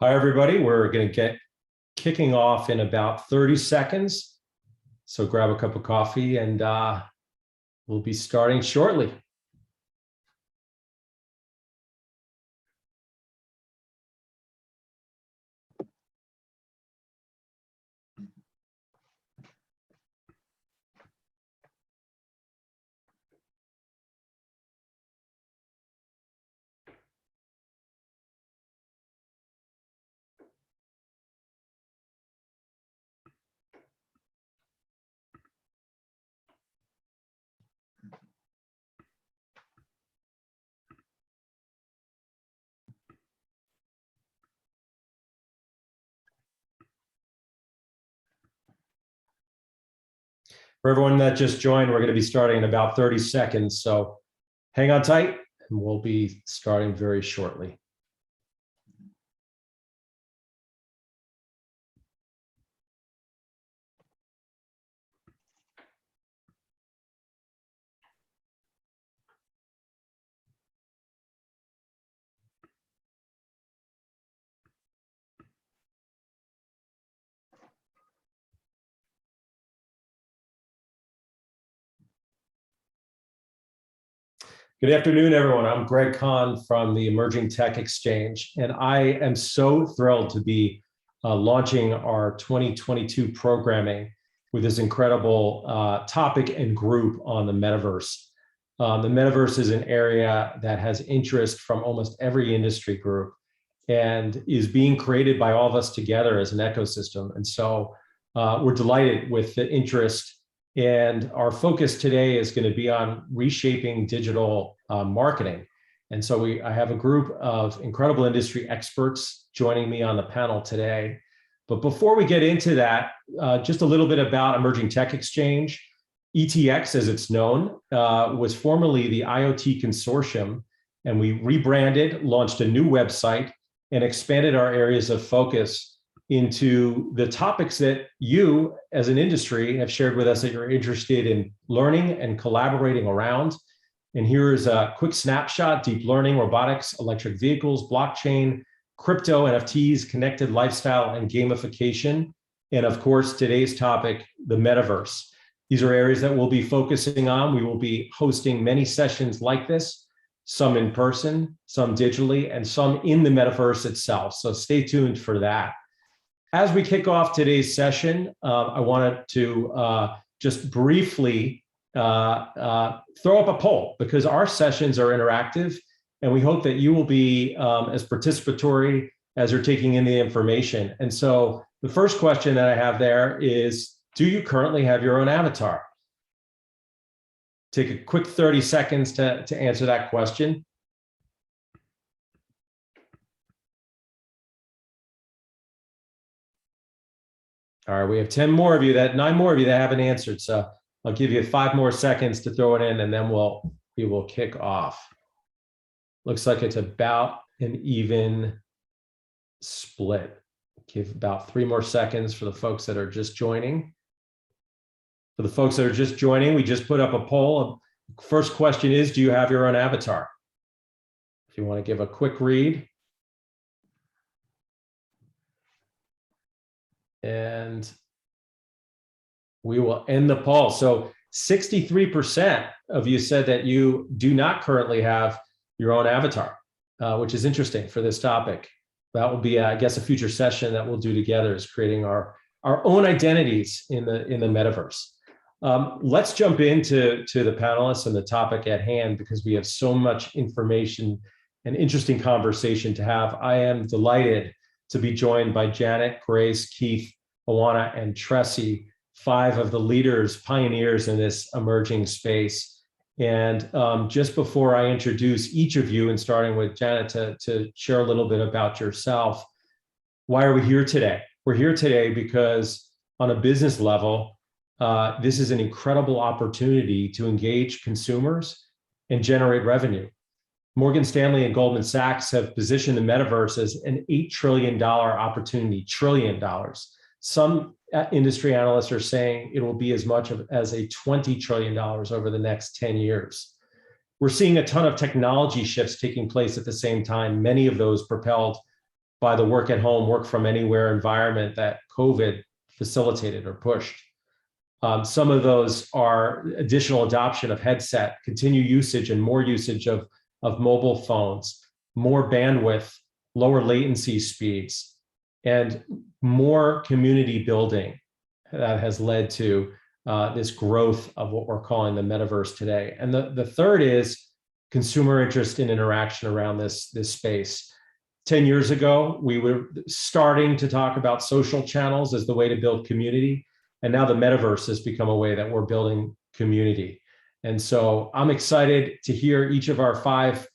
Hi, everybody. We're going to get kicking off in about 30 seconds. So grab a cup of coffee and we'll be starting shortly. For everyone that just joined, we're going to be starting in about 30 seconds. So hang on tight and we'll be starting very shortly. Good afternoon, everyone. I'm Greg Kahn from the Emerging Tech Exchange, and I am so thrilled to be launching our 2022 programming with this incredible topic and group on the metaverse. The metaverse is an area that has interest from almost every industry group and is being created by all of us together as an ecosystem. And so we're delighted with the interest. And our focus today is going to be on reshaping digital marketing. And so I have a group of incredible industry experts joining me on the panel today. But before we get into that, just a little bit about Emerging Tech Exchange. ETX, as it's known, was formerly the IoT Consortium, and we rebranded, launched a new website, and expanded our areas of focus into the topics that you as an industry have shared with us that you're interested in learning and collaborating around. And here's a quick snapshot: deep learning, robotics, electric vehicles, blockchain, crypto, NFTs, connected lifestyle, and gamification. And of course, today's topic, the metaverse. These are areas that we'll be focusing on. We will be hosting many sessions like this, some in person, some digitally, and some in the metaverse itself. So stay tuned for that. As we kick off today's session, I wanted to just briefly throw up a poll, because our sessions are interactive, and we hope that you will be as participatory as you're taking in the information. And so the first question that I have there is, do you currently have your own avatar? Take a quick 30 seconds to answer that question. All right, we have 9 more of you that haven't answered. So I'll give you 5 more seconds to throw it in, and then we will kick off. Looks like it's about an even split. Give about 3 more seconds for the folks that are just joining. For the folks that are just joining, we just put up a poll. First question is, do you have your own avatar? If you want to give a quick read. And we will end the poll. So 63% of you said that you do not currently have your own avatar, which is interesting for this topic. That will be, I guess, a future session that we'll do together, is creating our own identities in the metaverse. Let's jump into the panelists and the topic at hand, because we have so much information and interesting conversation to have. I am delighted to be joined by Janet, Grace, Keith, Oana, and Tressie, 5 of the leaders, pioneers in this emerging space. And just before I introduce each of you, and starting with Janet, to share a little bit about yourself, why are we here today? We're here today because on a business level, this is an incredible opportunity to engage consumers and generate revenue. Morgan Stanley and Goldman Sachs have positioned the metaverse as an $8 trillion opportunity, $8 trillion. Some industry analysts are saying it will be as much as a $20 trillion over the next 10 years. We're seeing a ton of technology shifts taking place at the same time, many of those propelled by the work at home, work from anywhere environment that COVID facilitated or pushed. Some of those are additional adoption of headset, continued usage and more usage of mobile phones, more bandwidth, lower latency speeds, and more community building that has led to this growth of what we're calling the metaverse today. And the third is consumer interest and interaction around this space. 10 years ago, we were starting to talk about social channels as the way to build community. And now the metaverse has become a way that we're building community. And so I'm excited to hear each of our 5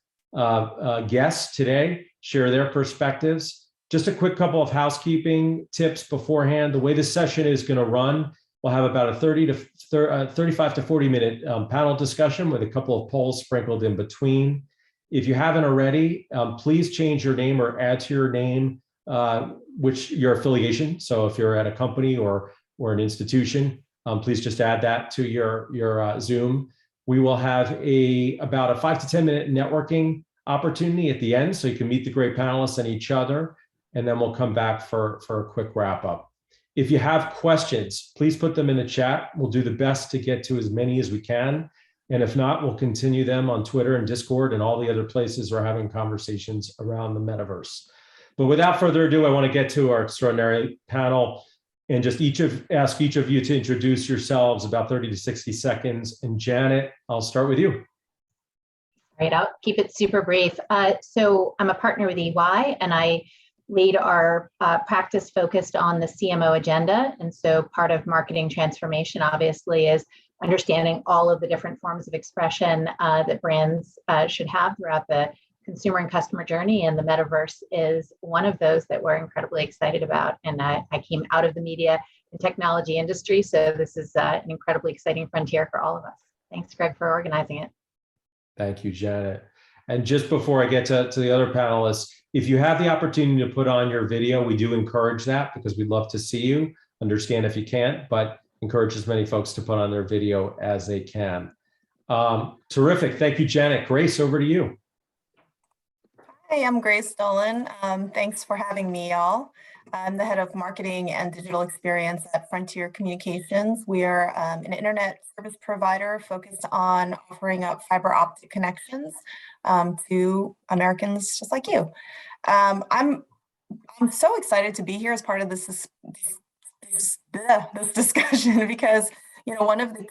guests today share their perspectives. Just a quick couple of housekeeping tips beforehand. The way this session is going to run, we'll have about a 35 to 40 minute panel discussion with a couple of polls sprinkled in between. If you haven't already, please change your name or add to your name which your affiliation. So if you're at a company or an institution, please just add that to your Zoom. We will have about a 5 to 10 minute networking opportunity at the end, so you can meet the great panelists and each other, and then we'll come back for a quick wrap up. If you have questions, please put them in the chat. We'll do the best to get to as many as we can. And if not, we'll continue them on Twitter and Discord and all the other places we're having conversations around the metaverse. But without further ado, I want to get to our extraordinary panel and just ask each of you to introduce yourselves, about 30 to 60 seconds. And Janet, I'll start with you. Right, I'll keep it super brief. So I'm a partner with EY, and I lead our practice focused on the CMO agenda. And so part of marketing transformation, obviously, is understanding all of the different forms of expression that brands should have throughout the consumer and customer journey. And the metaverse is one of those that we're incredibly excited about. And I came out of the media and technology industry, so this is an incredibly exciting frontier for all of us. Thanks, Greg, for organizing it. Thank you, Janet. And just before I get to the other panelists, if you have the opportunity to put on your video, we do encourage that because we'd love to see you. Understand if you can't, but encourage as many folks to put on their video as they can. Terrific. Thank you, Janet. Grace, over to you. Hi, I'm Grace Dolan. Thanks for having me, y'all. I'm the head of marketing and digital experience at Frontier Communications. We are an internet service provider focused on offering up fiber optic connections to Americans just like you. I'm so excited to be here as part of this discussion because, you know, one of the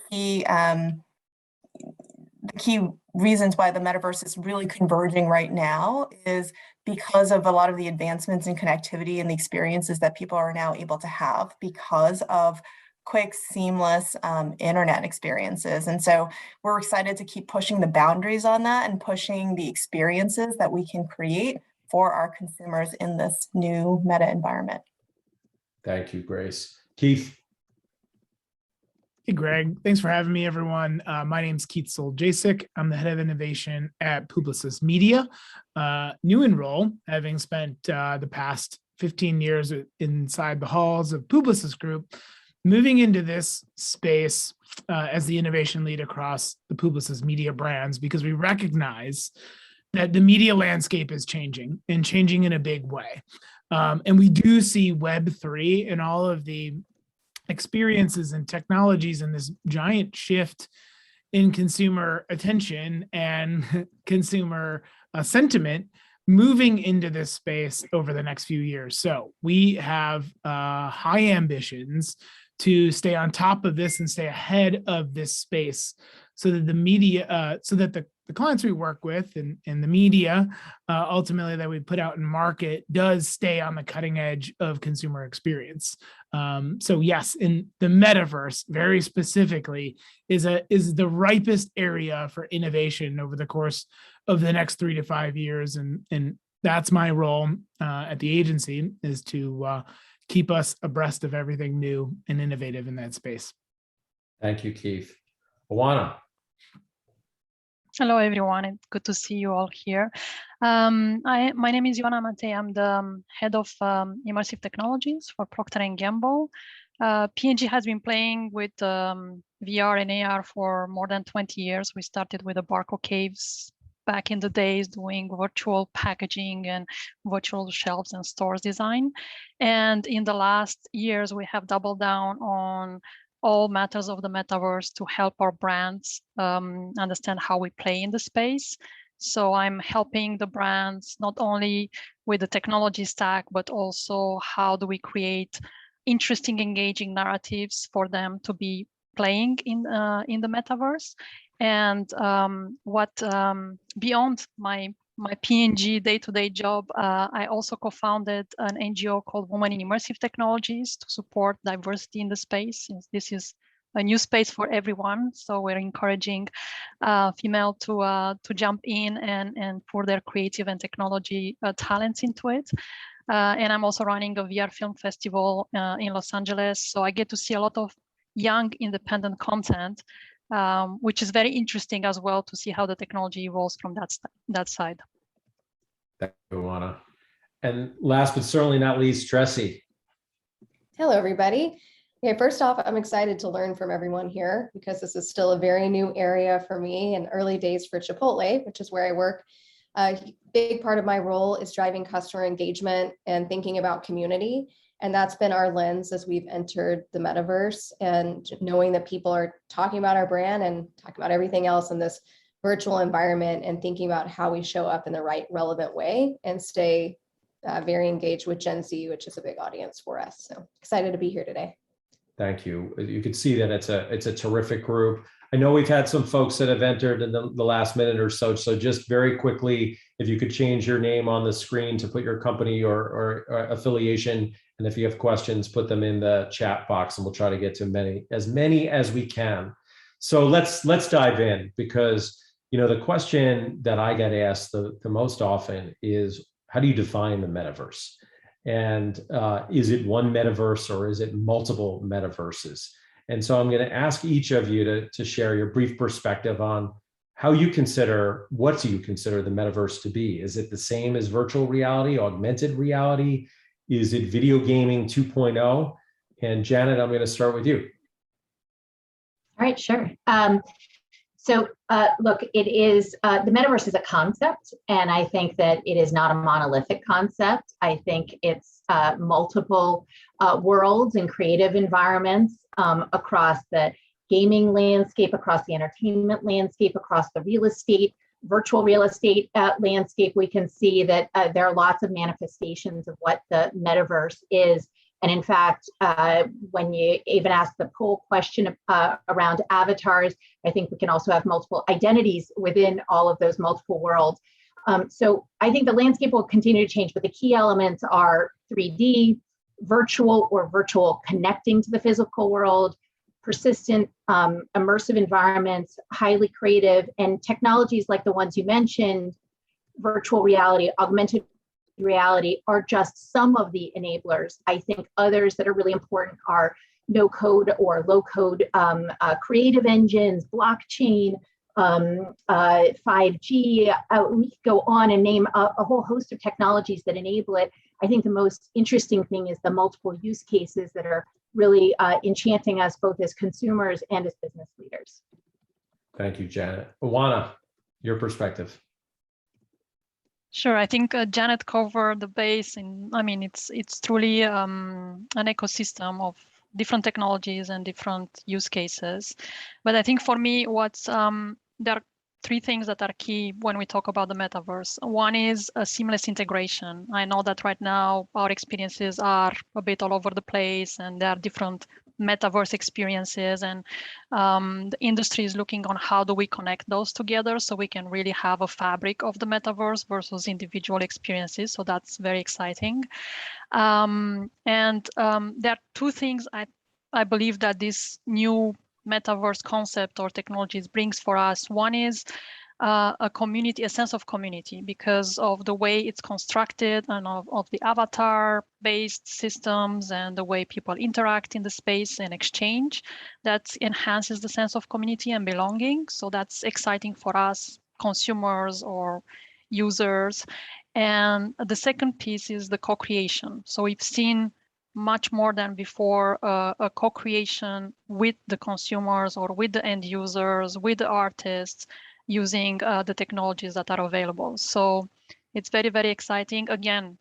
key reasons why the metaverse is really converging right now is because of a lot of the advancements in connectivity and the experiences that people are now able to have because of quick, seamless internet experiences. And so we're excited to keep pushing the boundaries on that and pushing the experiences that we can create for our consumers in this new meta environment. Thank you, Grace. Keith. Hey, Greg. Thanks for having me, everyone. My name's Keith Soljacek. I'm the head of innovation at Publicis Media. New in role, having spent the past 15 years inside the halls of Publicis Group, moving into this space as the innovation lead across the Publicis Media brands, because we recognize that the media landscape is changing and changing in a big way. And we do see Web3 and all of the experiences and technologies and this giant shift in consumer attention and consumer sentiment moving into this space over the next few years. So we have high ambitions to stay on top of this and stay ahead of this space so that the media, so that the clients we work with and the media ultimately that we put out in market does stay on the cutting edge of consumer experience. So yes, in the metaverse, very specifically, is the ripest area for innovation over the course of the next 3 to 5 years. And that's my role at the agency, is to keep us abreast of everything new and innovative in that space. Thank you, Keith. Oana. Hello, everyone. It's good to see you all here. My name is Ioana Matei. I'm the head of immersive technologies for Procter & Gamble. P&G has been playing with VR and AR for more than 20 years. We started with the Barco Caves back in the days doing virtual packaging and virtual shelves and stores design. And in the last years, we have doubled down on all matters of the metaverse to help our brands understand how we play in the space. So I'm helping the brands not only with the technology stack, but also how do we create interesting, engaging narratives for them to be playing in the metaverse. And beyond my P&G day-to-day job, I also co-founded an NGO called Women in Immersive Technologies to support diversity in the space, since this is a new space for everyone. So we're encouraging female to jump in and pour their creative and technology talents into it. And I'm also running a VR film festival in Los Angeles. So I get to see a lot of young independent content, which is very interesting as well to see how the technology evolves from that side. Thank you, Anna. And last but certainly not least, Tressie. Hello, everybody. Okay, first off, I'm excited to learn from everyone here because this is still a very new area for me and early days for Chipotle, which is where I work. A big part of my role is driving customer engagement and thinking about community. And that's been our lens as we've entered the metaverse, and knowing that people are talking about our brand and talking about everything else in this virtual environment, and thinking about how we show up in the right relevant way and stay very engaged with Gen Z, which is a big audience for us. So excited to be here today. Thank you. You can see that it's a terrific group. I know we've had some folks that have entered in the last minute or so. So just very quickly, if you could change your name on the screen to put your company or affiliation, and if you have questions, put them in the chat box, and we'll try to get to as many as we can. So let's dive in, because the question that I get asked the most often is, how do you define the metaverse? And is it one metaverse or is it multiple metaverses? And so I'm going to ask each of you to share your brief perspective on what do you consider the metaverse to be? Is it the same as virtual reality, augmented reality? Is it video gaming 2.0? And Janet, I'm going to start with you. All right, sure. So look, it is, the metaverse is a concept, and I think that it is not a monolithic concept. I think it's multiple worlds and creative environments across the gaming landscape, across the entertainment landscape, across the virtual real estate landscape. We can see that there are lots of manifestations of what the metaverse is. And in fact, when you even ask the poll question around avatars, I think we can also have multiple identities within all of those multiple worlds. So I think the landscape will continue to change, but the key elements are 3D, virtual or virtual connecting to the physical world, persistent, immersive environments, highly creative, and technologies like the ones you mentioned, virtual reality, augmented reality, are just some of the enablers. I think others that are really important are no code or low code creative engines, blockchain, 5G. We could go on and name a whole host of technologies that enable it. I think the most interesting thing is the multiple use cases that are really enchanting us both as consumers and as business leaders. Thank you, Janet. Oana, your perspective. Sure, I think Janet covered the base, and I mean it's truly an ecosystem of different technologies and different use cases. But I think for me, there are three things that are key when we talk about the metaverse. One is a seamless integration. I know that right now our experiences are a bit all over the place, and there are different metaverse experiences, and the industry is looking on how do we connect those together so we can really have a fabric of the metaverse versus individual experiences. So that's very exciting. And there are two things I believe that this new metaverse concept or technologies brings for us. One is a community, a sense of community, because of the way it's constructed and of the avatar-based systems and the way people interact in the space and exchange. That enhances the sense of community and belonging. So that's exciting for us, consumers or users. And the second piece is the co-creation. So we've seen much more than before a co-creation with the consumers or with the end users, with the artists, using the technologies that are available. So it's very, very exciting. Again,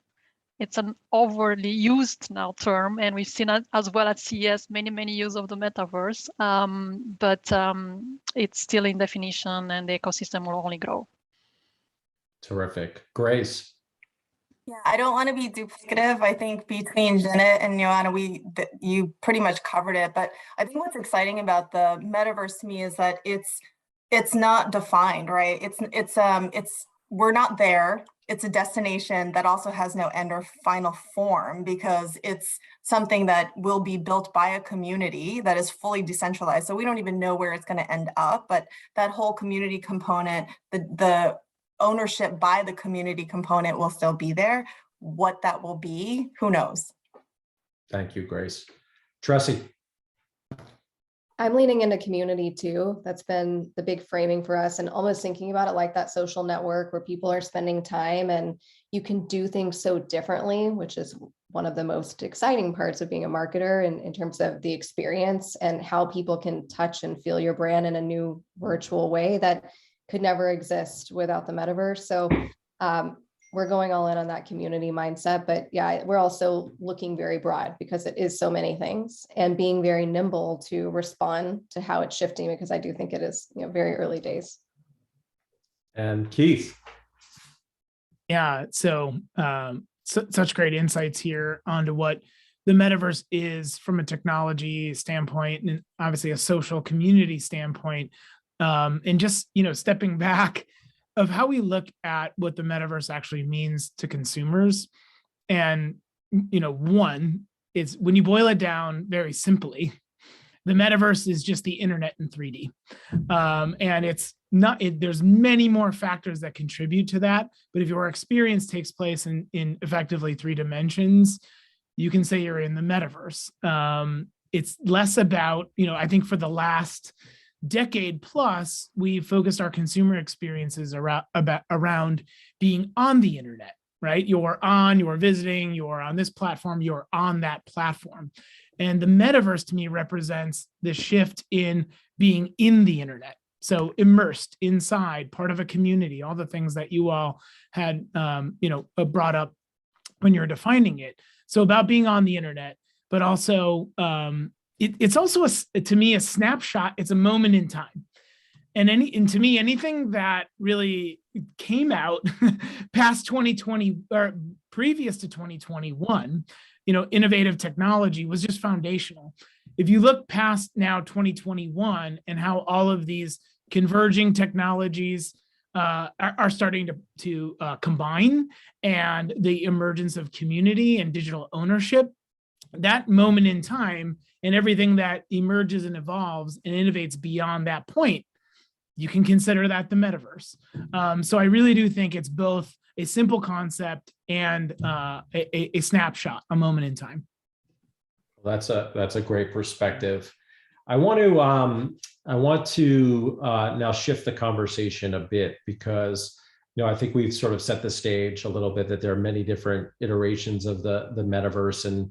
it's an overly used now term, and we've seen it as well at CES, many use of the metaverse, but it's still in definition, and the ecosystem will only grow. Terrific. Grace. Yeah, I don't want to be duplicative. I think between Janet and Joanna, you pretty much covered it. But I think what's exciting about the metaverse to me is that it's not defined, right? We're not there. It's a destination that also has no end or final form, because it's something that will be built by a community that is fully decentralized. So we don't even know where it's going to end up, but that whole community component, the ownership by the community component will still be there. What that will be, who knows? Thank you, Grace. Tressie. I'm leaning into community too. That's been the big framing for us, and almost thinking about it like that social network where people are spending time and you can do things so differently, which is one of the most exciting parts of being a marketer in terms of the experience and how people can touch and feel your brand in a new virtual way that could never exist without the metaverse. So we're going all in on that community mindset, but yeah, we're also looking very broad because it is so many things, and being very nimble to respond to how it's shifting, because I do think it is, very early days. And Keith. Yeah, so such great insights here onto what the metaverse is from a technology standpoint, and obviously a social community standpoint, and just stepping back of how we look at what the metaverse actually means to consumers. And one is, when you boil it down very simply, the metaverse is just the internet in 3D, and it's not. There's many more factors that contribute to that. But if your experience takes place in effectively 3 dimensions, you can say you're in the metaverse. It's less about, I think for the last decade plus, we focused our consumer experiences around being on the internet, right? You're visiting, you're on this platform, you're on that platform. And the metaverse to me represents the shift in being in the internet. So immersed inside, part of a community, all the things that you all had, brought up when you're defining it. So about being on the internet, but also, it's also to me a snapshot. It's a moment in time, and to me anything that really came out past 2020 or previous to 2021, innovative technology was just foundational. If you look past now 2021 and how all of these converging technologies are starting to combine, and the emergence of community and digital ownership, that moment in time and everything that emerges and evolves and innovates beyond that point, you can consider that the metaverse. So I really do think it's both a simple concept and a snapshot, a moment in time. That's a great perspective. I want to now shift the conversation a bit, because I think we've sort of set the stage a little bit that there are many different iterations of the metaverse, and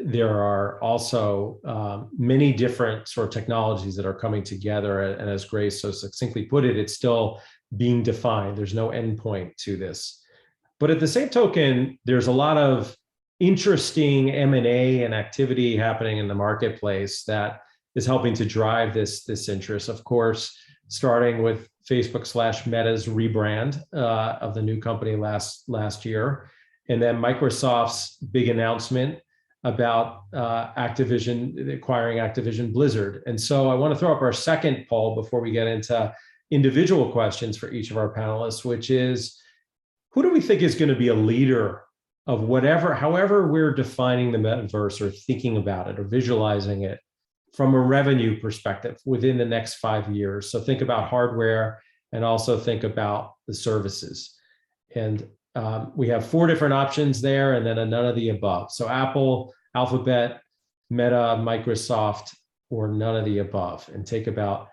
there are also many different sort of technologies that are coming together. And as Grace so succinctly put it, it's still being defined. There's no endpoint to this. But at the same token, there's a lot of interesting M&A and activity happening in the marketplace that is helping to drive this interest. Of course, starting with Facebook/Meta's rebrand of the new company last year, and then Microsoft's big announcement about acquiring Activision Blizzard. And so I want to throw up our second poll before we get into individual questions for each of our panelists, which is, who do we think is going to be a leader of however we're defining the metaverse or thinking about it or visualizing it from a revenue perspective within the next 5 years? So think about hardware and also think about the services. And we have 4 different options there, and then a none of the above. So Apple, Alphabet, Meta, Microsoft, or none of the above. And take about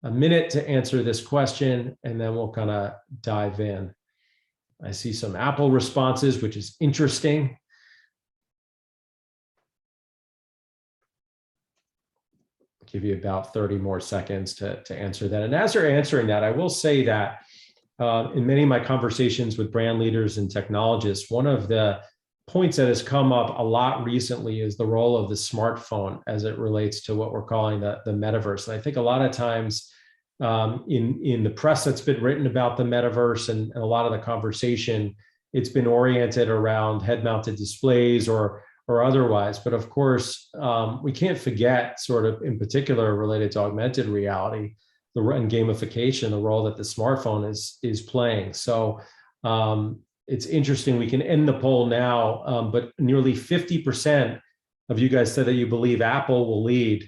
a minute to answer this question, and then we'll kind of dive in. I see some Apple responses, which is interesting. give you about 30 more seconds to answer that. And as you're answering that, I will say that in many of my conversations with brand leaders and technologists, one of the points that has come up a lot recently is the role of the smartphone as it relates to what we're calling the metaverse. And I think a lot of times in the press that's been written about the metaverse and a lot of the conversation, it's been oriented around head-mounted displays or otherwise. But of course, we can't forget, sort of in particular related to augmented reality, and gamification, the role that the smartphone is playing. So it's interesting. We can end the poll now, but nearly 50% of you guys said that you believe Apple will lead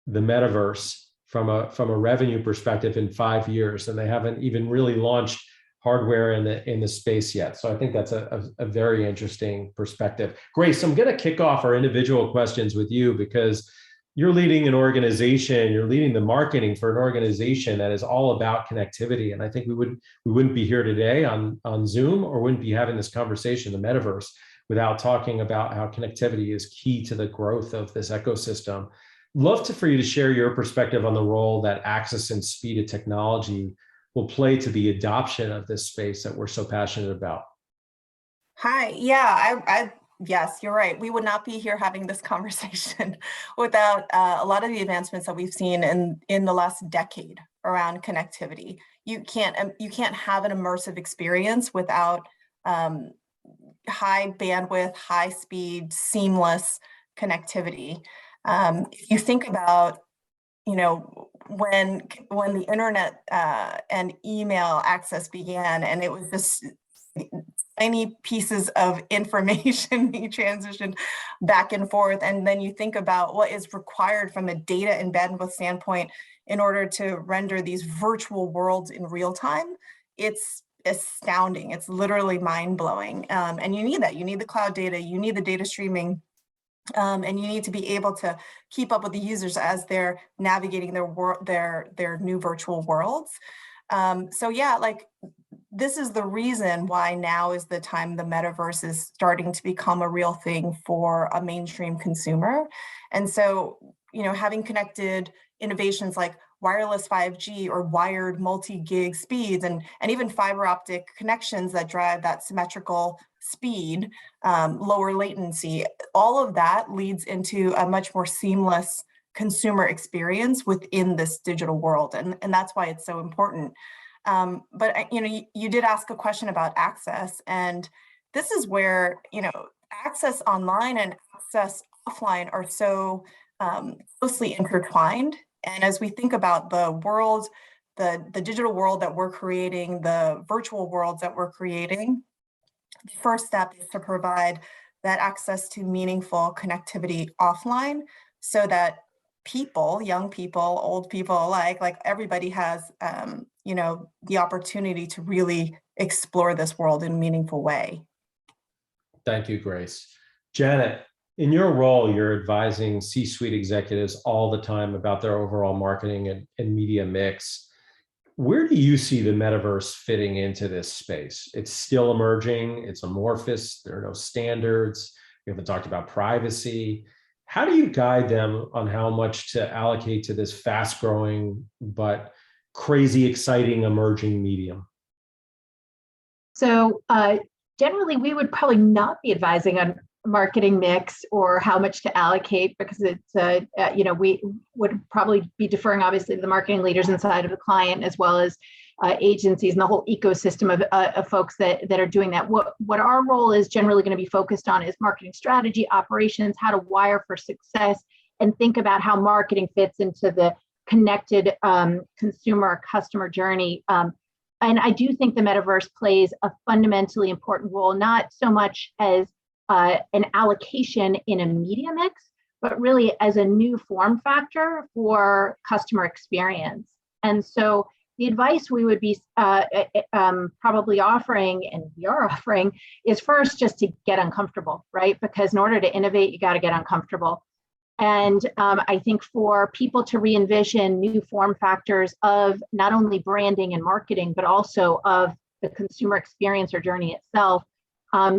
the metaverse from a revenue perspective in 5 years, and they haven't even really launched hardware in the space yet. So I think that's a very interesting perspective. Grace, I'm going to kick off our individual questions with you because you're leading an organization, you're leading the marketing for an organization that is all about connectivity. And I think we wouldn't be here today on Zoom, or wouldn't be having this conversation, the metaverse, without talking about how connectivity is key to the growth of this ecosystem. Love for you to share your perspective on the role that access and speed of technology will play to the adoption of this space that we're so passionate about. Hi, yeah, yes, you're right. We would not be here having this conversation without a lot of the advancements that we've seen in the last decade around connectivity. You can't have an immersive experience without high bandwidth, high speed, seamless connectivity. If you think about, when the internet and email access began, and it was this tiny pieces of information being transitioned back and forth, and then you think about what is required from a data and bandwidth standpoint in order to render these virtual worlds in real time, it's astounding. It's literally mind-blowing. And you need that. You need the cloud data, you need the data streaming, and you need to be able to keep up with the users as they're navigating their new virtual worlds. So yeah, this is the reason why now is the time the metaverse is starting to become a real thing for a mainstream consumer. And so, having connected innovations like wireless 5G or wired multi-gig speeds and even fiber optic connections that drive that symmetrical speed, lower latency, all of that leads into a much more seamless consumer experience within this digital world. And that's why it's so important. But you did ask a question about access, and this is where access online and access offline are so closely intertwined. And as we think about the world, the digital world that we're creating, the virtual worlds that we're creating, the first step is to provide that access to meaningful connectivity offline, so that people, young people, old people alike, everybody has, the opportunity to really explore this world in a meaningful way. Thank you, Grace. Janet, in your role, you're advising C-suite executives all the time about their overall marketing and media mix. Where do you see the metaverse fitting into this space? It's still emerging, it's amorphous, there are no standards, we haven't talked about privacy. How do you guide them on how much to allocate to this fast-growing but crazy exciting emerging medium? So generally, we would probably not be advising on marketing mix or how much to allocate, because it's we would probably be deferring obviously to the marketing leaders inside of the client, as well as agencies and the whole ecosystem of folks that are doing that. What our role is generally going to be focused on is marketing strategy, operations, how to wire for success, and think about how marketing fits into the connected consumer customer journey. And I do think the metaverse plays a fundamentally important role, not so much as an allocation in a media mix, but really as a new form factor for customer experience. And so the advice we would be probably offering, and we are offering, is first just to get uncomfortable, right? Because in order to innovate, you got to get uncomfortable. And I think for people to re-envision new form factors of not only branding and marketing, but also of the consumer experience or journey itself,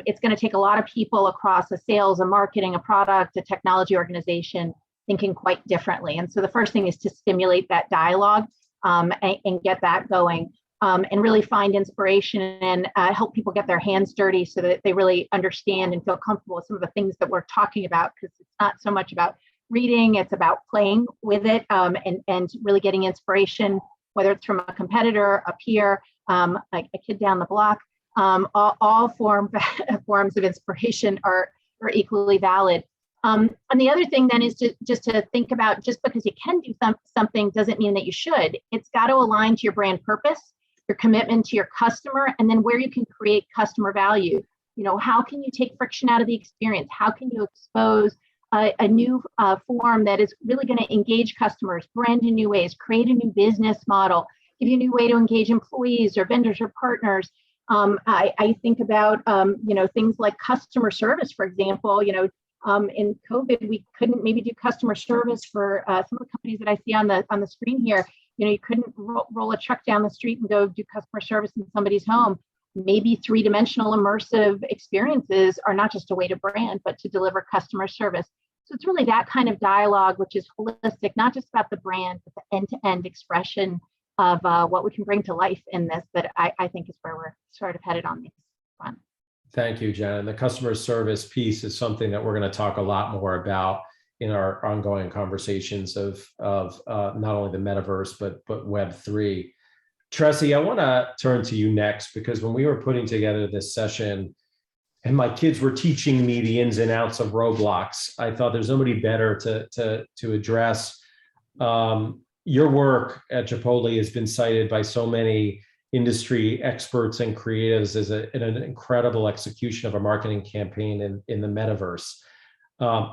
it's going to take a lot of people across a sales, a marketing, a product, a technology organization thinking quite differently. And so the first thing is to stimulate that dialogue and get that going. And really find inspiration and help people get their hands dirty so that they really understand and feel comfortable with some of the things that we're talking about, because it's not so much about reading, it's about playing with it and really getting inspiration, whether it's from a competitor, a peer, like a kid down the block. All forms of inspiration are equally valid. And the other thing then is to think about, just because you can do something doesn't mean that you should. It's got to align to your brand purpose, your commitment to your customer, and then where you can create customer value. How can you take friction out of the experience? How can you expose a new form that is really going to engage customers, brand in new ways, create a new business model, give you a new way to engage employees or vendors or partners. I think about things like customer service, for example. In COVID, we couldn't maybe do customer service for some of the companies that I see on the screen here. You couldn't roll a truck down the street and go do customer service in somebody's home. Maybe three-dimensional immersive experiences are not just a way to brand, but to deliver customer service. So it's really that kind of dialogue, which is holistic, not just about the brand, but the end-to-end expression of what we can bring to life in this, that I think is where we're sort of headed on this front. Thank you, Jen. The customer service piece is something that we're going to talk a lot more about in our ongoing conversations of not only the metaverse, but Web3. Tressie, I want to turn to you next, because when we were putting together this session and my kids were teaching me the ins and outs of Roblox, I thought there's nobody better to address. Your work at Chipotle has been cited by so many industry experts and creatives as an incredible execution of a marketing campaign in the metaverse.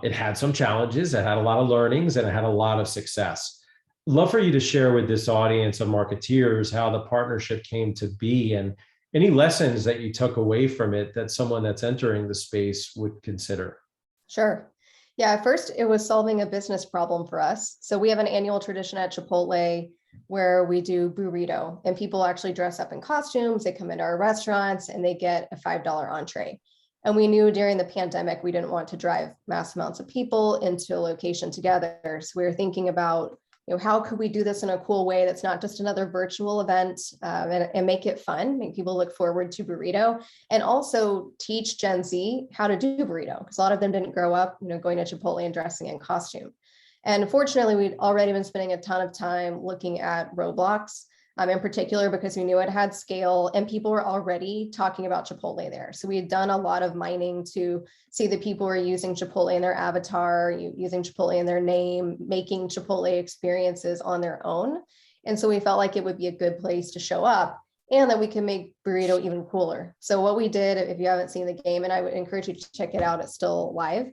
It had some challenges, it had a lot of learnings, and it had a lot of success. Love for you to share with this audience of marketeers how the partnership came to be and any lessons that you took away from it that someone that's entering the space would consider. Sure. Yeah, at first it was solving a business problem for us. So we have an annual tradition at Chipotle where we do burrito, and people actually dress up in costumes. They come into our restaurants and they get a $5 entree. And we knew during the pandemic, we didn't want to drive mass amounts of people into a location together. So we were thinking about, how could we do this in a cool way that's not just another virtual event, and make it fun, make people look forward to burrito, and also teach Gen Z how to do burrito, because a lot of them didn't grow up, going to Chipotle and dressing in costume. And fortunately, we'd already been spending a ton of time looking at Roblox, in particular, because we knew it had scale and people were already talking about Chipotle there. So we had done a lot of mining to see that people were using Chipotle in their avatar, using Chipotle in their name, making Chipotle experiences on their own. And so we felt like it would be a good place to show up and that we can make burrito even cooler. So what we did, if you haven't seen the game, and I would encourage you to check it out, it's still live.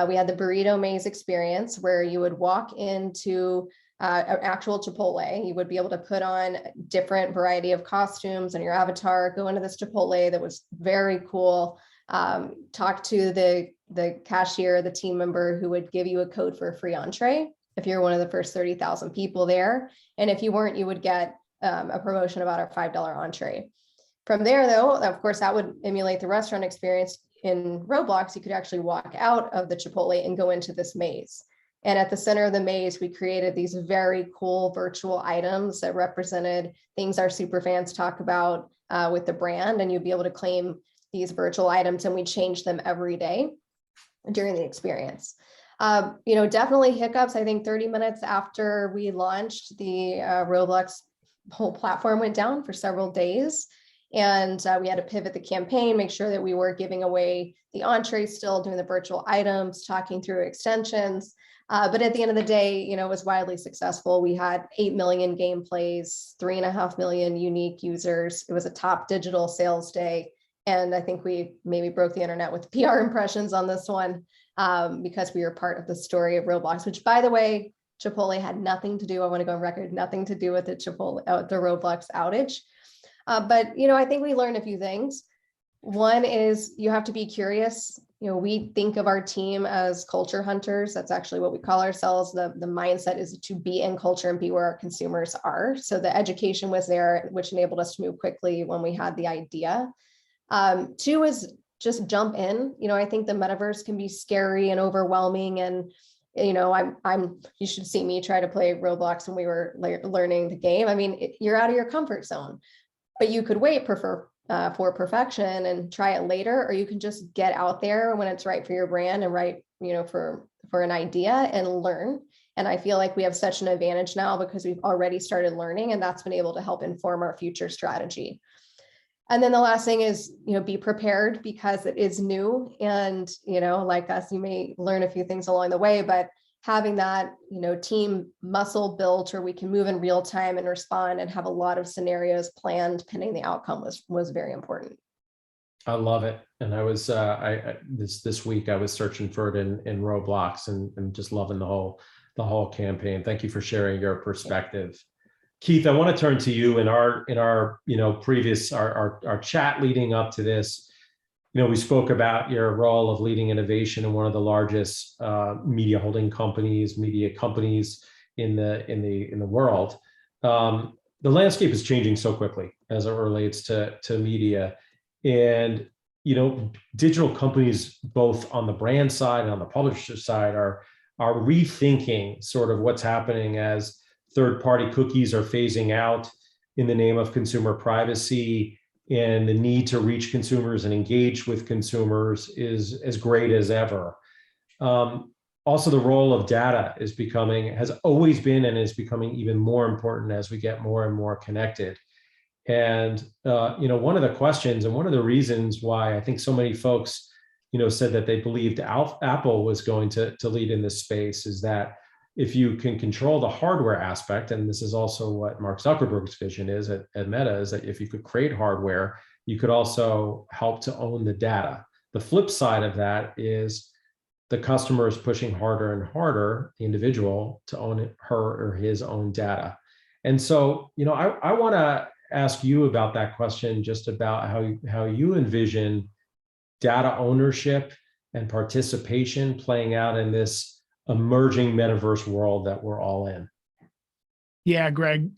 We had the burrito maze experience where you would walk into an actual Chipotle. You would be able to put on different variety of costumes and your avatar, go into this Chipotle that was very cool, talk to the cashier, the team member who would give you a code for a free entree if you're one of the first 30,000 people there. And if you weren't, you would get a promotion about our $5 entree. From there, though, of course, that would emulate the restaurant experience. In Roblox, you could actually walk out of the Chipotle and go into this maze. And at the center of the maze, we created these very cool virtual items that represented things our super fans talk about with the brand. And you'd be able to claim these virtual items, and we change them every day during the experience. Definitely hiccups. I think 30 minutes after we launched, the Roblox whole platform went down for several days. And we had to pivot the campaign, make sure that we were giving away the entree, still doing the virtual items, talking through extensions. But at the end of the day, it was wildly successful. We had 8 million game plays, 3.5 million unique users. It was a top digital sales day. And I think we maybe broke the internet with PR impressions on this one because we were part of the story of Roblox, which, by the way, Chipotle had nothing to do, I want to go on record, nothing to do with the Roblox outage. But, I think we learned a few things. One is you have to be curious. We think of our team as culture hunters. That's actually what we call ourselves. The mindset is to be in culture and be where our consumers are. So the education was there, which enabled us to move quickly when we had the idea. Two is just jump in. I think the metaverse can be scary and overwhelming, and you know, you should see me try to play Roblox when we were learning the game. I mean, you're out of your comfort zone, but you could wait for perfection and try it later, or you can just get out there when it's right for your brand and right, you know, for an idea and learn. And I feel like we have such an advantage now because we've already started learning, and that's been able to help inform our future strategy. And then the last thing is, you know, be prepared because it is new. And, you know, like us, you may learn a few things along the way, but having that, you know, team muscle built, or we can move in real time and respond and have a lot of scenarios planned pending the outcome was very important. I love it. And I was this week I was searching for it in Roblox and just loving the whole campaign. Thank you for sharing your perspective. Keith, I want to turn to you. In our you know, previous our chat leading up to this, you know, we spoke about your role of leading innovation in one of the largest media companies in the world. The landscape is changing so quickly as it relates to media. And, you know, digital companies, both on the brand side and on the publisher side, are rethinking sort of what's happening as third-party cookies are phasing out in the name of consumer privacy, and the need to reach consumers and engage with consumers is as great as ever. Also, the role of data has always been and is becoming even more important as we get more and more connected. And, you know, one of the questions and one of the reasons why I think so many folks, you know, said that they believed Apple was going to lead in this space is that if you can control the hardware aspect, and this is also what Mark Zuckerberg's vision is at Meta, is that if you could create hardware, you could also help to own the data. The flip side of that is the customer is pushing harder and harder, the individual, to own her or his own data. And so, you know, I want to ask you about that question, just about how you envision data ownership and participation playing out in this emerging metaverse world that we're all in. Yeah, Greg,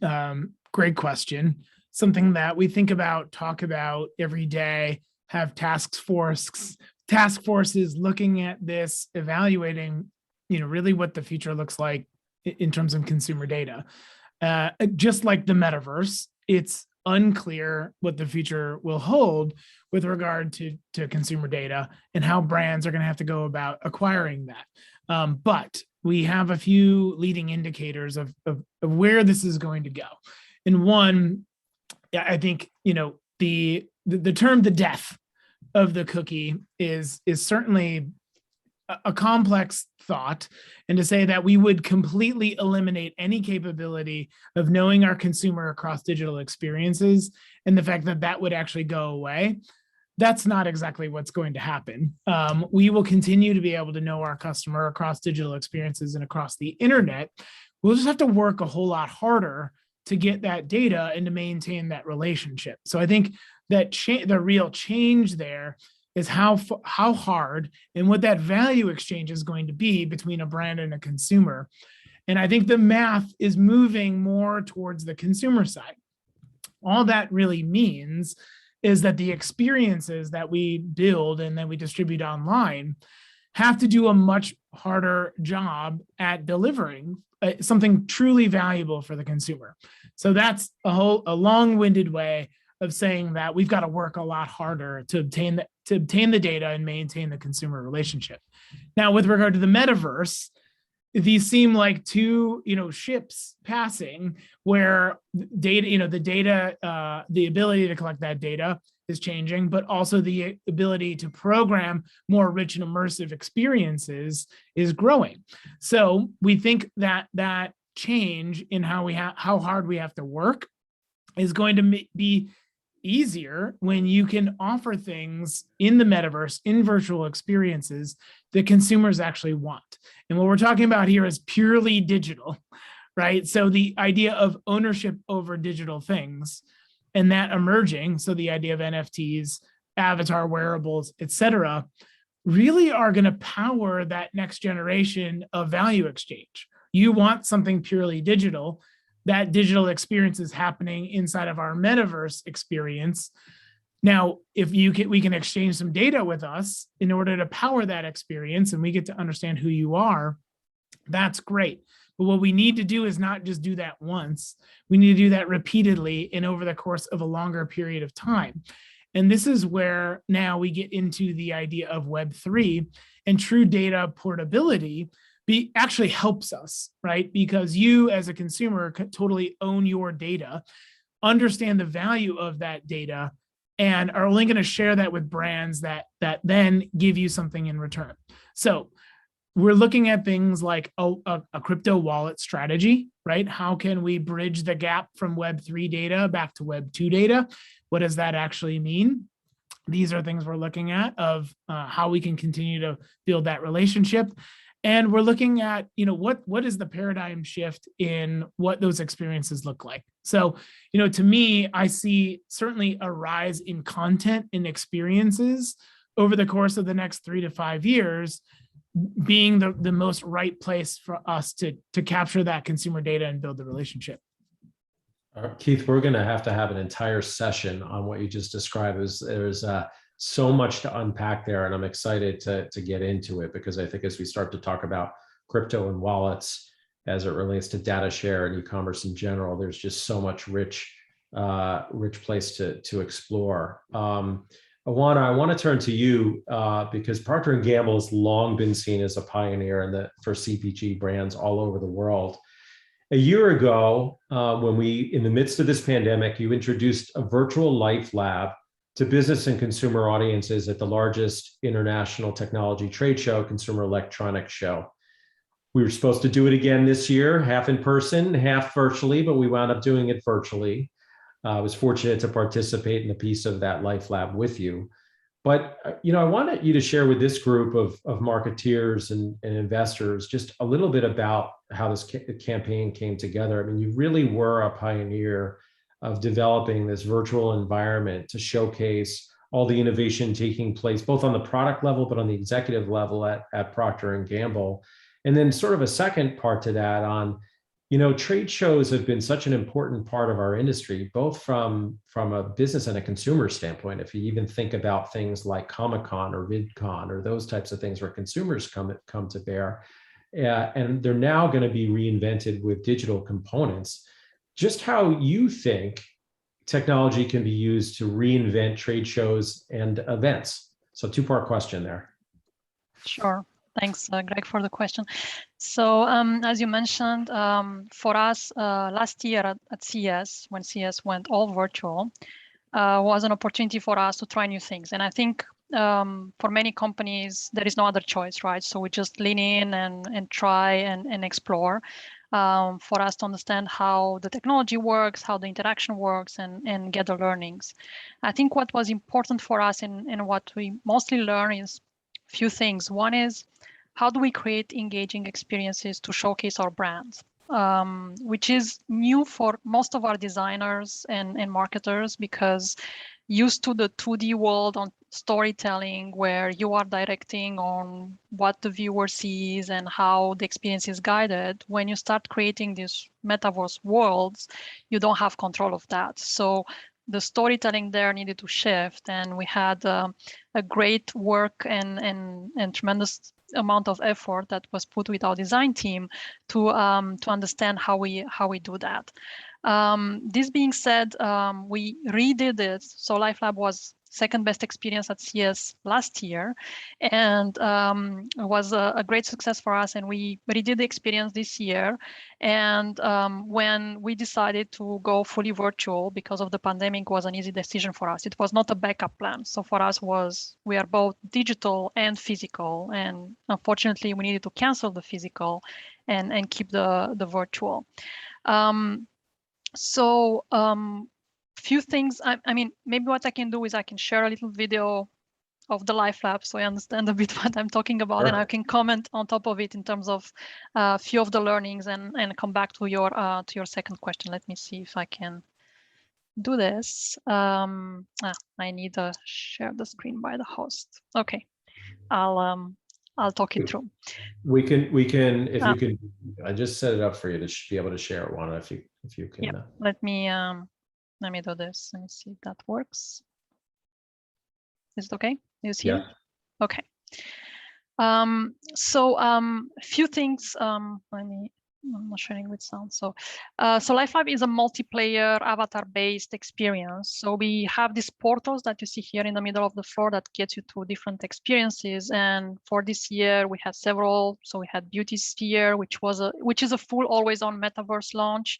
great question. Something that we think about, talk about every day, have task forces looking at this, evaluating, you know, really what the future looks like in terms of consumer data. Just like the metaverse, it's unclear what the future will hold with regard to consumer data and how brands are going to have to go about acquiring that. But we have a few leading indicators of where this is going to go. And one, I think, you know, the term the death of the cookie is certainly a complex thought, and to say that we would completely eliminate any capability of knowing our consumer across digital experiences, and the fact that that would actually go away, that's not exactly what's going to happen. We will continue to be able to know our customer across digital experiences and across the internet. We'll just have to work a whole lot harder to get that data and to maintain that relationship. So I think that the real change there is how hard and what that value exchange is going to be between a brand and a consumer. And I think the math is moving more towards the consumer side. All that really means is that the experiences that we build and that we distribute online have to do a much harder job at delivering something truly valuable for the consumer. So that's a long-winded way of saying that we've got to work a lot harder to obtain the data and maintain the consumer relationship. Now, with regard to the metaverse, these seem like two, you know, ships passing, where data, you know, the ability to collect that data is changing, but also the ability to program more rich and immersive experiences is growing. So we think that that change in how hard we have to work is going to be easier when you can offer things in the metaverse, in virtual experiences that consumers actually want. And what we're talking about here is purely digital, right? So the idea of ownership over digital things and that emerging, so the idea of NFTs, avatar wearables, et cetera, really are going to power that next generation of value exchange. You want something purely digital. That digital experience is happening inside of our metaverse experience. Now, if we can exchange some data with us in order to power that experience, and we get to understand who you are, That's great. But what we need to do is not just do that once. We need to do that repeatedly and over the course of a longer period of time. And this is where now we get into the idea of Web3 and true data portability actually helps us, right? Because you as a consumer totally own your data, understand the value of that data, and are only going to share that with brands that then give you something in return. So we're looking at things like a crypto wallet strategy, right? How can we bridge the gap from Web3 data back to Web2 data? What does that actually mean? These are things we're looking at of how we can continue to build that relationship. And we're looking at, what is the paradigm shift in what those experiences look like? So, to me, I see certainly a rise in content and experiences over the course of the next 3 to 5 years, being the most right place for us to capture that consumer data and build the relationship. Keith, we're going to have an entire session on what you just described. There's so much to unpack there, and I'm excited to get into it, because I think as we start to talk about crypto and wallets as it relates to data share and e-commerce in general, there's just so much rich place to explore. Awana, I want to turn to you because Procter & Gamble has long been seen as a pioneer for CPG brands all over the world. A year ago, when in the midst of this pandemic, you introduced a virtual life lab to business and consumer audiences at the largest international technology trade show, Consumer Electronics Show. We were supposed to do it again this year, half in person, half virtually, but we wound up doing it virtually. I was fortunate to participate in a piece of that Life Lab with you. But I wanted you to share with this group of marketeers and investors just a little bit about how this campaign came together. I mean, you really were a pioneer of developing this virtual environment to showcase all the innovation taking place, both on the product level, but on the executive level at Procter & Gamble. And then sort of a second part to that on, trade shows have been such an important part of our industry, both from a business and a consumer standpoint. If you even think about things like Comic-Con or VidCon or those types of things where consumers come to bear, and they're now going to be reinvented with digital components. Just how you think technology can be used to reinvent trade shows and events. So two-part question there. Sure. Thanks, Greg, for the question. So as you mentioned, for us last year at CES, when CES went all virtual, was an opportunity for us to try new things. And I think for many companies, there is no other choice, right? So we just lean in and try and explore for us to understand how the technology works, how the interaction works, and get the learnings. I think what was important for us and what we mostly learn is a few things. One is, how do we create engaging experiences to showcase our brands, which is new for most of our designers and marketers, because used to the 2D world on storytelling, where you are directing on what the viewer sees and how the experience is guided. When you start creating these metaverse worlds, you don't have control of that. So the storytelling there needed to shift, and we had a great work and tremendous amount of effort that was put with our design team to understand how we do that. This being said, we redid it. So Life Lab was second best experience at CES last year, and it was a great success for us, and we redid the experience this year. And when we decided to go fully virtual because of the pandemic, was an easy decision for us. It was not a backup plan. So for us we are both digital and physical, and unfortunately we needed to cancel the physical and keep the virtual. Few things. I mean, maybe what I can do is I can share a little video of the Life Lab, so I understand a bit what I'm talking about, and I can comment on top of it in terms of a few of the learnings, and come back to your second question. Let me see if I can do this. I need to share the screen by the host. Okay, I'll talk it through. We can if you can. I just set it up for you to be able to share it, Juana, if you can. Yeah. Let me do this. Let me see if that works. Is it okay? You see? Yeah. Okay. Few things. I'm not sharing with sound. So Life Lab is a multiplayer avatar-based experience. So we have these portals that you see here in the middle of the floor that gets you to different experiences. And for this year, we had several. So we had Beauty Sphere, which is a full always-on metaverse launch.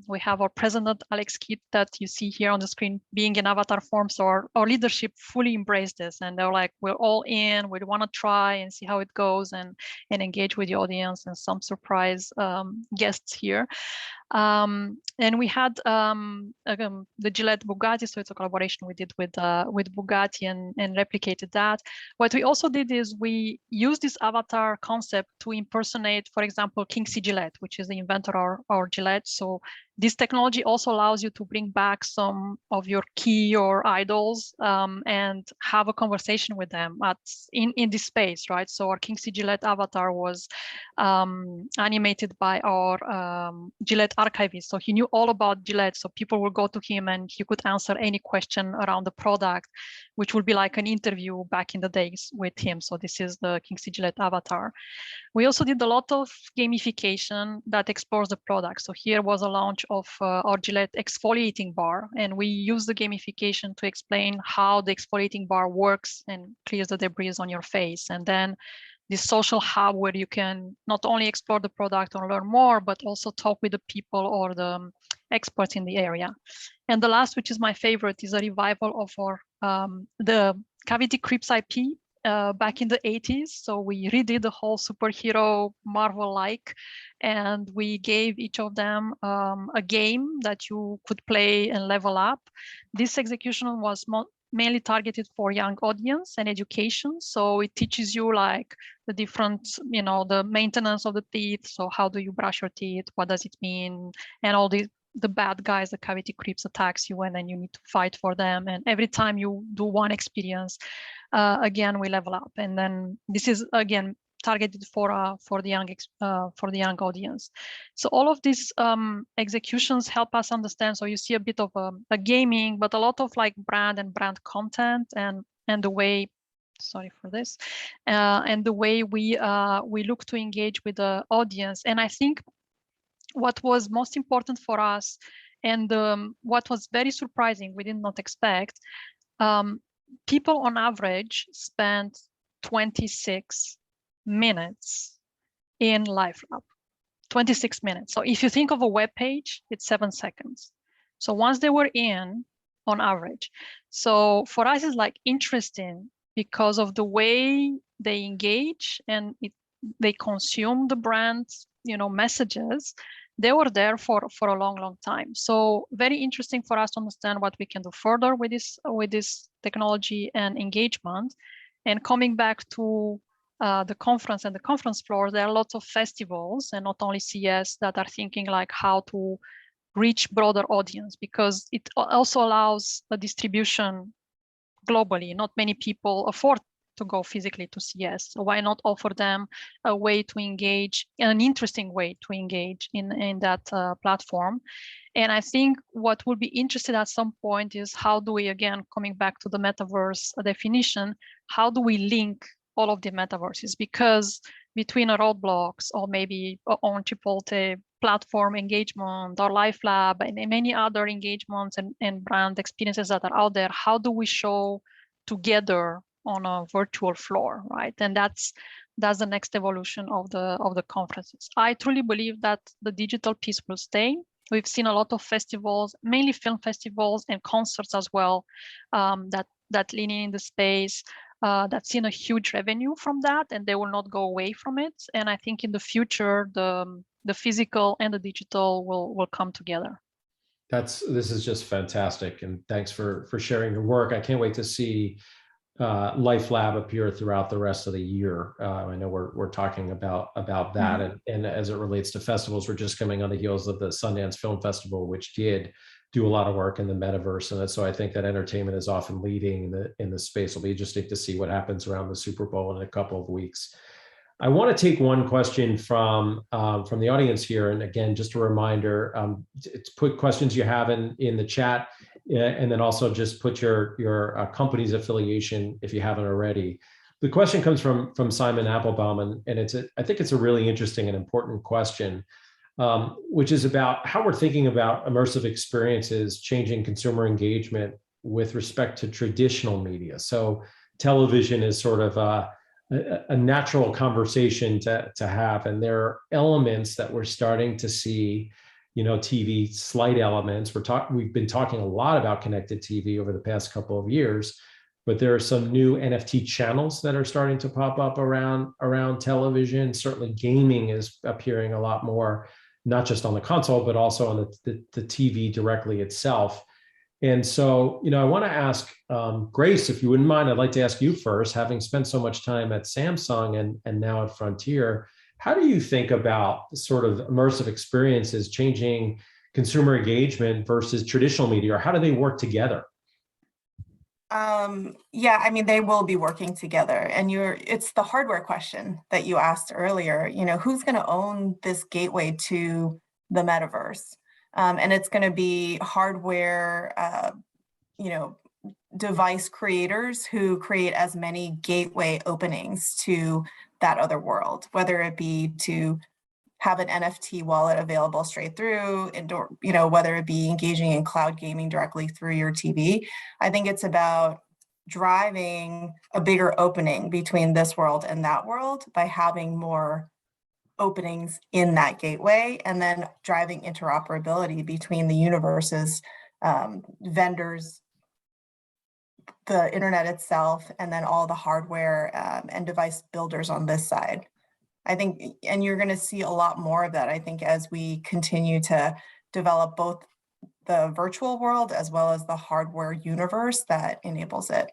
We have our president Alex Kidd that you see here on the screen being in avatar form. So our leadership fully embraced this, and they're like, we're all in. We want to try and see how it goes and engage with the audience, and some surprise guests here. And we had the Gillette Bugatti, so it's a collaboration we did with Bugatti and replicated that. What we also did is we used this avatar concept to impersonate, for example, Kingsley Gillette, which is the inventor of our Gillette. So this technology also allows you to bring back some of your key or idols and have a conversation with them in this space, right? So our Kingsley Gillette avatar was animated by our Gillette archivist. So he knew all about Gillette. So people will go to him and he could answer any question around the product, which would be like an interview back in the days with him. So this is the Kingsley Gillette avatar. We also did a lot of gamification that explores the product. So here was a launch of our Gillette exfoliating bar, and we use the gamification to explain how the exfoliating bar works and clears the debris on your face. And then this social hub where you can not only explore the product or learn more, but also talk with the people or the experts in the area. And the last, which is my favorite, is a revival of our the Cavity Creeps IP. Back in the 80s. So we redid the whole superhero Marvel-like, and we gave each of them a game that you could play and level up. This execution was mainly targeted for young audience and education. So it teaches you like the different, the maintenance of the teeth. So how do you brush your teeth? What does it mean? And all the bad guys, the cavity creeps attacks you, and then you need to fight for them. And every time you do one experience, again, we level up. And then this is again targeted for the young audience. So all of these executions help us understand. So you see a bit of a gaming, but a lot of like brand content and the way. Sorry for this, and the way we look to engage with the audience. And I think what was most important for us, and what was very surprising, we did not expect, people on average spent 26 minutes in Life Lab. 26 minutes. So if you think of a web page, it's 7 seconds. So once they were in, on average. So for us, it's like interesting because of the way they engage and they consume the brand's messages. They were there for a long time. So very interesting for us to understand what we can do further with this technology and engagement. And coming back to the conference and the conference floor, there are lots of festivals and not only CES that are thinking like how to reach broader audience, because it also allows a distribution globally. Not many people afford to go physically to CES. So why not offer them a way to engage, an interesting way to engage in that platform? And I think what will be interesting at some point is how do we, again, coming back to the metaverse definition, how do we link all of the metaverses? Because between our roadblocks or maybe on Chipotle platform engagement or Life Lab and many other engagements and brand experiences that are out there, how do we show together on a virtual floor, right? And that's the next evolution of the conferences. I truly believe that the digital piece will stay. We've seen a lot of festivals, mainly film festivals and concerts as well, that lean in the space, that's seen a huge revenue from that, and they will not go away from it. And I think in the future, the physical and the digital will come together. This is just fantastic, and thanks for sharing your work. I can't wait to see Life Lab appear throughout the rest of the year. I know we're talking about that, and as it relates to festivals, we're just coming on the heels of the Sundance Film Festival, which did do a lot of work in the metaverse, and so I think that entertainment is often leading in the space. It'll be interesting to see what happens around the Super Bowl in a couple of weeks. I want to take one question from the audience here, and again, just a reminder, put questions you have in the chat, and then also just put your company's affiliation if you haven't already. the question comes from Simon Applebaum, and I think it's a really interesting and important question, which is about how we're thinking about immersive experiences changing consumer engagement with respect to traditional media. So television is sort of a natural conversation to have, and there are elements that we're starting to see, TV, slight elements. We've been talking a lot about connected TV over the past couple of years, but there are some new NFT channels that are starting to pop up around television. Certainly gaming is appearing a lot more, not just on the console, but also on the TV directly itself. And so, I want to ask Grace, if you wouldn't mind, I'd like to ask you first, having spent so much time at Samsung and now at Frontier, how do you think about sort of immersive experiences changing consumer engagement versus traditional media, or how do they work together? Yeah, I mean, they will be working together, and it's the hardware question that you asked earlier. Who's going to own this gateway to the metaverse? And it's going to be hardware, device creators who create as many gateway openings to that other world, whether it be to have an NFT wallet available straight through, indoor, whether it be engaging in cloud gaming directly through your TV. I think it's about driving a bigger opening between this world and that world by having more openings in that gateway, and then driving interoperability between the universes, vendors, the internet itself, and then all the hardware and device builders on this side. I think, and you're going to see a lot more of that, I think, as we continue to develop both the virtual world as well as the hardware universe that enables it.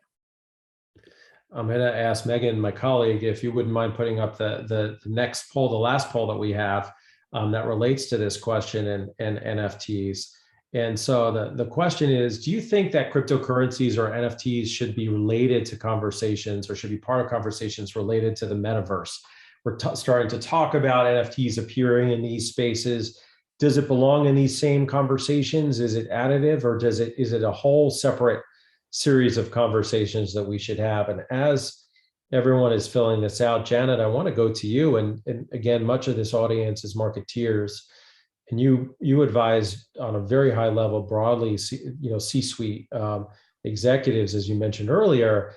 I'm going to ask Megan, my colleague, if you wouldn't mind putting up the next poll, the last poll that we have that relates to this question and NFTs. And so the question is, do you think that cryptocurrencies or NFTs should be related to conversations, or should be part of conversations related to the metaverse? We're starting to talk about NFTs appearing in these spaces. Does it belong in these same conversations? Is it additive, or is it a whole separate series of conversations that we should have? And as everyone is filling this out, Janet, I want to go to you. And again, much of this audience is marketeers, and you advise on a very high level, broadly, C-suite executives, as you mentioned earlier.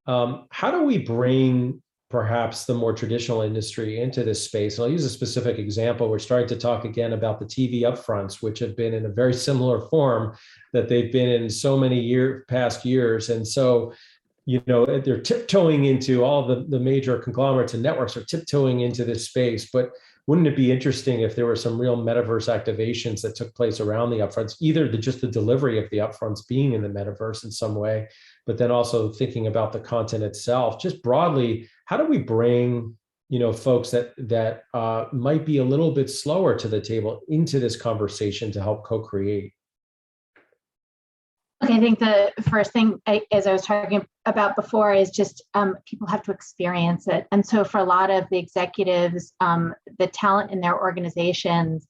How do we bring perhaps the more traditional industry into this space? And I'll use a specific example. We're starting to talk again about the TV upfronts, which have been in a very similar form that they've been in so many past years. And so, they're tiptoeing into all the major conglomerates and networks are tiptoeing into this space. But wouldn't it be interesting if there were some real metaverse activations that took place around the upfronts, either just the delivery of the upfronts being in the metaverse in some way, but then also thinking about the content itself? Just broadly, how do we bring folks that might be a little bit slower to the table into this conversation to help co-create? Okay, I think the first thing, as I was talking about before, is just people have to experience it. And so for a lot of the executives, the talent in their organizations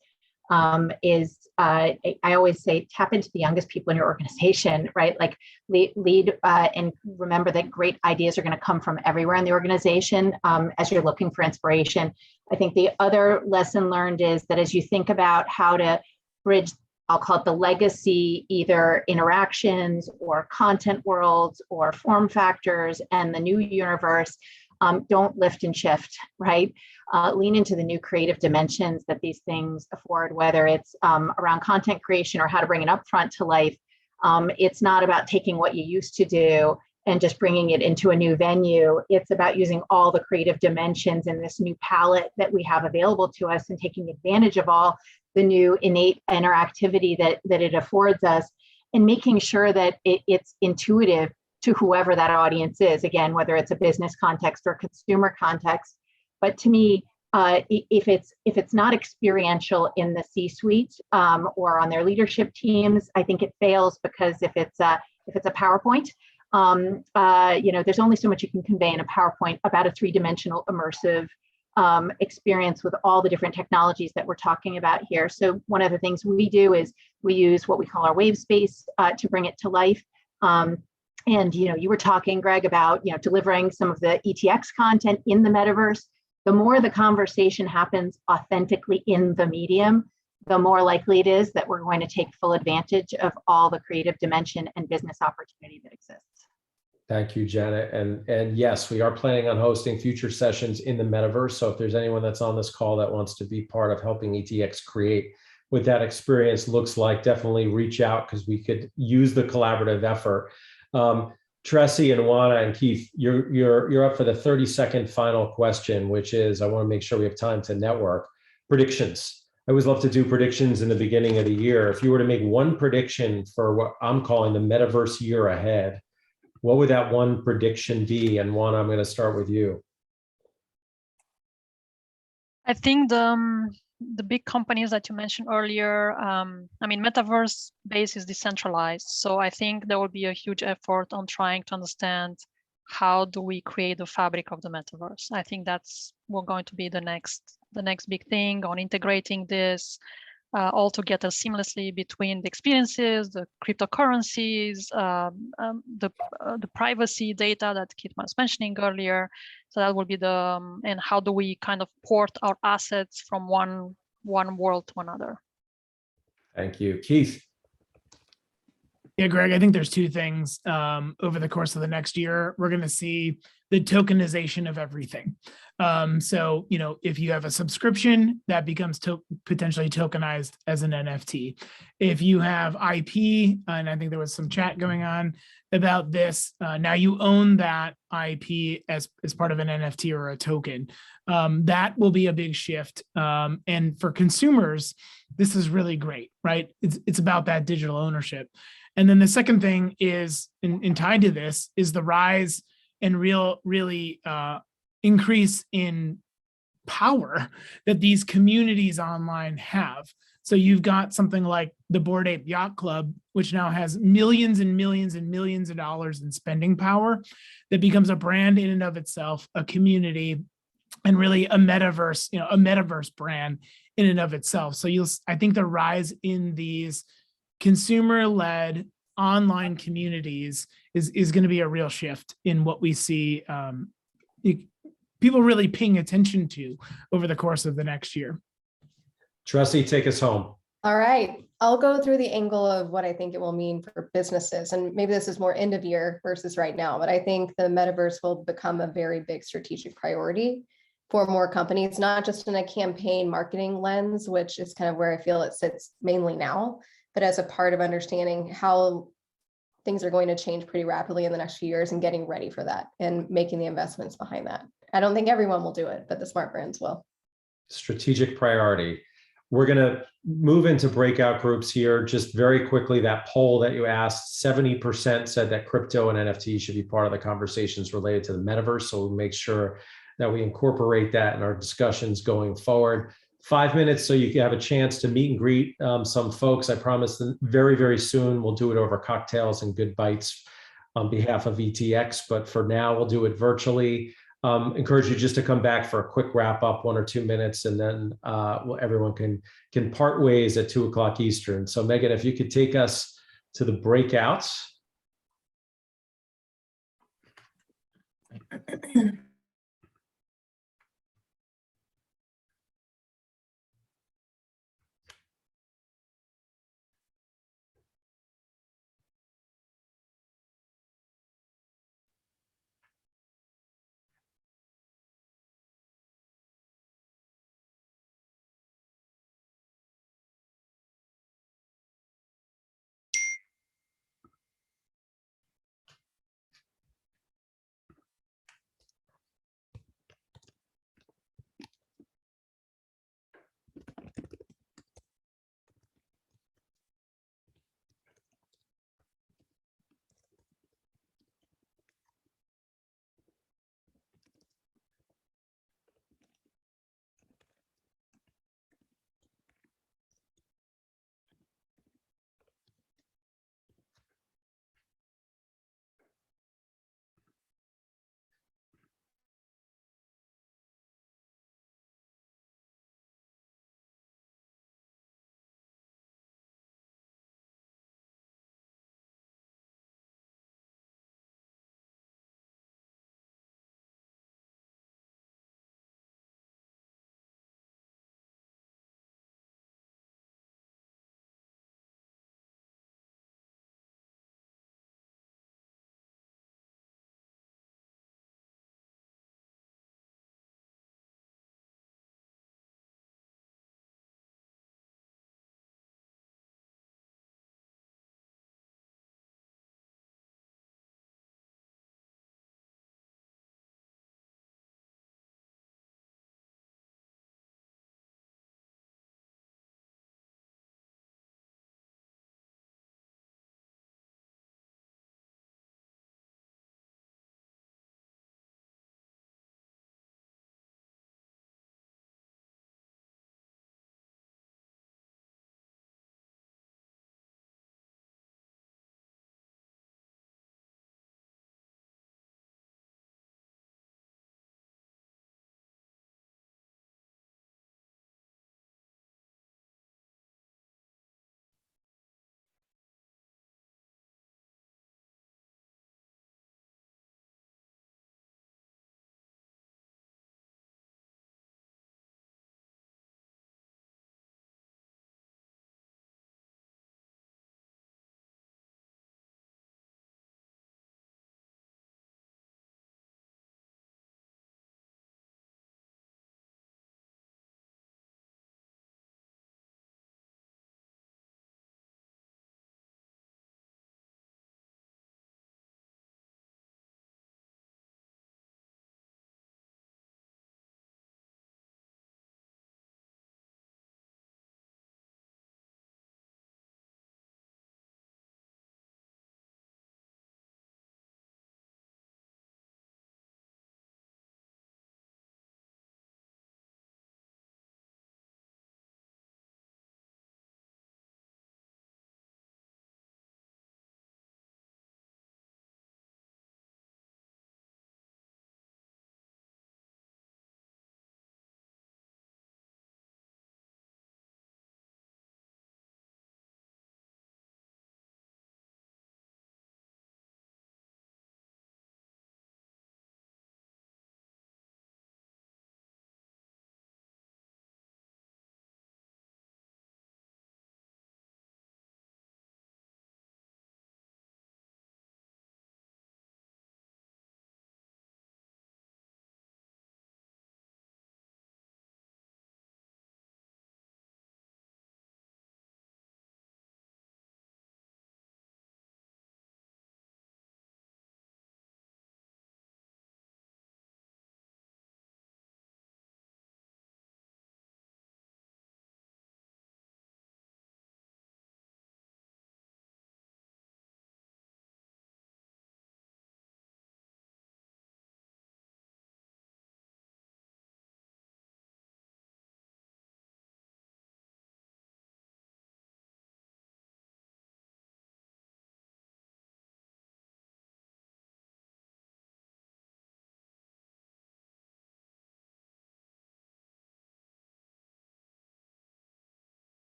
is, I always say, tap into the youngest people in your organization, right? Like lead and remember that great ideas are going to come from everywhere in the organization as you're looking for inspiration. I think the other lesson learned is that as you think about how to bridge, I'll call it the legacy, either interactions or content worlds or form factors and the new universe, don't lift and shift, right? Lean into the new creative dimensions that these things afford, whether it's around content creation or how to bring an upfront to life. It's not about taking what you used to do and just bringing it into a new venue. It's about using all the creative dimensions in this new palette that we have available to us and taking advantage of all the new innate interactivity that it affords us, and making sure that it's intuitive to whoever that audience is, again, whether it's a business context or consumer context. But to me, if it's not experiential in the C-suite or on their leadership teams, I think it fails, because if it's a PowerPoint, there's only so much you can convey in a PowerPoint about a three-dimensional immersive experience with all the different technologies that we're talking about here. So one of the things we do is we use what we call our wave space to bring it to life. And you were talking, Greg, about delivering some of the ETX content in the metaverse. The more the conversation happens authentically in the medium, the more likely it is that we're going to take full advantage of all the creative dimension and business opportunity that exists. Thank you, Janet. And yes, we are planning on hosting future sessions in the metaverse. So if there's anyone that's on this call that wants to be part of helping ETX create what that experience looks like, definitely reach out, because we could use the collaborative effort. Tressie and Juana and Keith, you're up for the 30-second final question, which is, I want to make sure we have time to network. Predictions. I always love to do predictions in the beginning of the year. If you were to make one prediction for what I'm calling the metaverse year ahead, what would that one prediction be? And Juana, I'm going to start with you. I think the big companies that you mentioned earlier, I mean, metaverse base is decentralized. So I think there will be a huge effort on trying to understand how do we create the fabric of the metaverse. I think that's going to be the next big thing, on integrating this all together seamlessly between the experiences, the cryptocurrencies, the privacy data that Kit was mentioning earlier. So that will be and how do we kind of port our assets from one world to another? Thank you. Keith. Yeah, Greg, I think there's two things over the course of the next year. We're going to see the tokenization of everything. So, if you have a subscription, that becomes potentially tokenized as an NFT. If you have IP, and I think there was some chat going on about this, now you own that IP as part of an NFT or a token. That will be a big shift. And for consumers, this is really great, right? It's about that digital ownership. And then the second thing is, in tied to this, is the rise and really increase in power that these communities online have. So you've got something like the Bored Ape Yacht Club, which now has millions and millions and millions of dollars in spending power, that becomes a brand in and of itself, a community, and really a metaverse brand in and of itself. So I think the rise in these consumer-led online communities is going to be a real shift in what we see people really paying attention to over the course of the next year. Tressie, take us home. All right, I'll go through the angle of what I think it will mean for businesses. And maybe this is more end of year versus right now, but I think the metaverse will become a very big strategic priority for more companies, not just in a campaign marketing lens, which is kind of where I feel it sits mainly now, but as a part of understanding how things are going to change pretty rapidly in the next few years and getting ready for that and making the investments behind that. I don't think everyone will do it, but the smart brands will. Strategic priority. We're going to move into breakout groups here. Just very quickly, that poll that you asked, 70% said that crypto and NFT should be part of the conversations related to the metaverse. So we'll make sure that we incorporate that in our discussions going forward. 5 minutes so you can have a chance to meet and greet some folks. I promise that very, very soon we'll do it over cocktails and good bites on behalf of ETX. But for now, we'll do it virtually. Encourage you just to come back for a quick wrap up, 1 or 2 minutes, and then everyone can part ways at 2 o'clock Eastern. So Megan, if you could take us to the breakouts.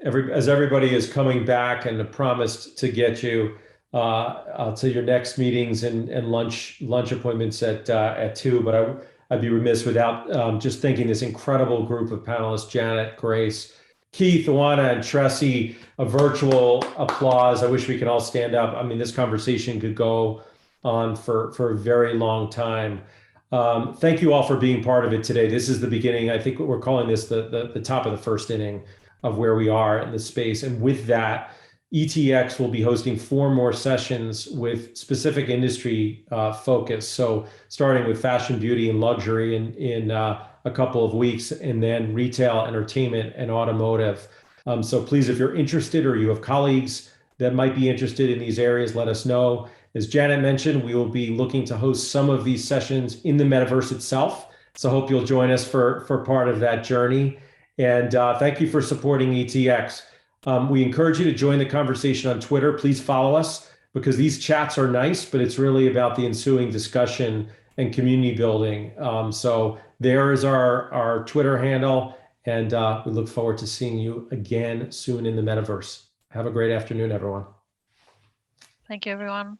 as everybody is coming back and promised to get you to your next meetings and lunch appointments at 2, but I'd be remiss without just thanking this incredible group of panelists: Janet, Grace, Keith, Ioana, and Tressie. A virtual applause. I wish we could all stand up. I mean, this conversation could go on for a very long time. Thank you all for being part of it today. This is the beginning. I think we're calling this the top of the first inning of where we are in the space. And with that, ETX will be hosting 4 more sessions with specific industry focus. So starting with fashion, beauty, and luxury in a couple of weeks, and then retail, entertainment, and automotive. So please, if you're interested or you have colleagues that might be interested in these areas, let us know. As Janet mentioned, we will be looking to host some of these sessions in the metaverse itself. So hope you'll join us for part of that journey. And thank you for supporting ETX. We encourage you to join the conversation on Twitter. Please follow us, because these chats are nice, but it's really about the ensuing discussion and community building. So there is our Twitter handle, and we look forward to seeing you again soon in the metaverse. Have a great afternoon, everyone. Thank you, everyone.